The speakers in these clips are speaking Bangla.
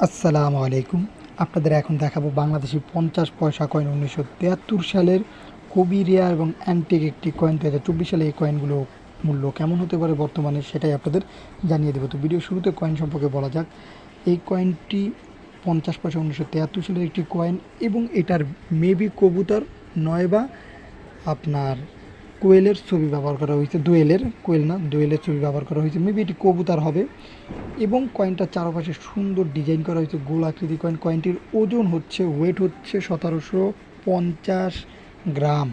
আসসালামু আলাইকুম। আপনাদের এখন দেখাবো বাংলাদেশি 50 পয়সা কয়েন 1973 সালের খুবই রেয়ার এবং অ্যান্টিক একটি কয়েন। 2024 সালে এই কয়েনগুলো মূল্য কেমন হতে পারে বর্তমানে সেটাই আপনাদের জানিয়ে দেবো। তো ভিডিও শুরুতে কয়েন সম্পর্কে বলা যাক। এই কয়েনটি 50 পয়সা 1973 সালের একটি কয়েন এবং এটার মেবি কবুতর নয় বা আপনার কোয়েলের ছবি ব্যবহার করা হয়েছে। দোয়েলের, কোয়েল না, দোয়েলের ছবি ব্যবহার করা হয়েছে। মেবি এটি কবুতর হবে এবং কয়েনটার চারপাশে সুন্দর ডিজাইন করা হয়েছে, গোল আকৃতি কয়েন। কয়েনটির ওজন হচ্ছে, ওয়েট হচ্ছে 1750 গ্রাম।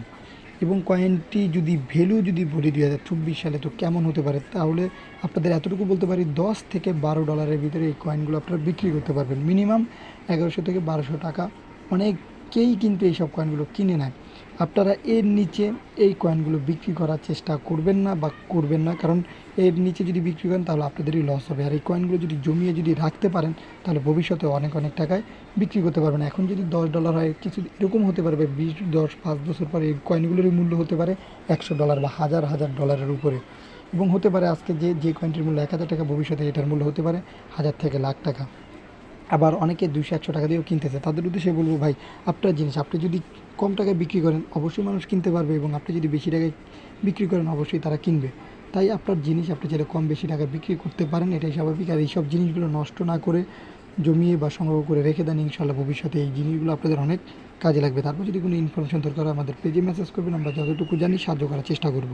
এবং কয়েনটি যদি ভ্যালু যদি বলি 2024 সালে তো কেমন হতে পারে, তাহলে আপনাদের এতটুকু বলতে পারি $10 থেকে $12 ভিতরে এই কয়েনগুলো আপনারা বিক্রি করতে পারবেন। মিনিমাম 1100 থেকে 1200 টাকা। অনেকেই কিন্তু এইসব কয়েনগুলো কিনে নেয়। আপনারা এর নিচে এই কয়েনগুলো বিক্রি করার চেষ্টা করবেন না বা করবেন না, কারণ এর নিচে যদি বিক্রি করেন তাহলে আপনাদেরই লস হবে। আর এই কয়েনগুলো যদি জমিয়ে যদি রাখতে পারেন তাহলে ভবিষ্যতে অনেক অনেক টাকায় বিক্রি করতে পারবেন। এখন যদি $10 হয়, কিছু এরকম হতে পারবে 5 বছর পরে এই কয়েনগুলোরই মূল্য হতে পারে $100 বা হাজার হাজার ডলারের উপরে। এবং হতে পারে আজকে যে কয়েনটির মূল্য 1000 টাকা, ভবিষ্যতে এটার মূল্য হতে পারে হাজার থেকে লাখ টাকা। আবার অনেকে 200-100 টাকা দিয়েও কিনতেছে। তাদের উদ্দেশ্যে বলবো, ভাই আপনার জিনিস আপনি যদি কম টাকায় বিক্রি করেন অবশ্যই মানুষ কিনতে পারবে, এবং আপনি যদি বেশি টাকায় বিক্রি করেন অবশ্যই তারা কিনবে। তাই আপনার জিনিস আপনি চাইলে কম বেশি টাকায় বিক্রি করতে পারেন, এটাই স্বাভাবিক। আর এইসব জিনিসগুলো নষ্ট না করে জমিয়ে বা সংগ্রহ করে রেখে দেন, ইনশাল্লাহ ভবিষ্যতে এই জিনিসগুলো আপনাদের অনেক কাজে লাগবে। তারপর যদি কোনো ইনফরমেশন দরকার হয় আমাদের পেজে মেসেজ করবেন, আমরা যতটুকু জানি সাহায্য করার চেষ্টা করব।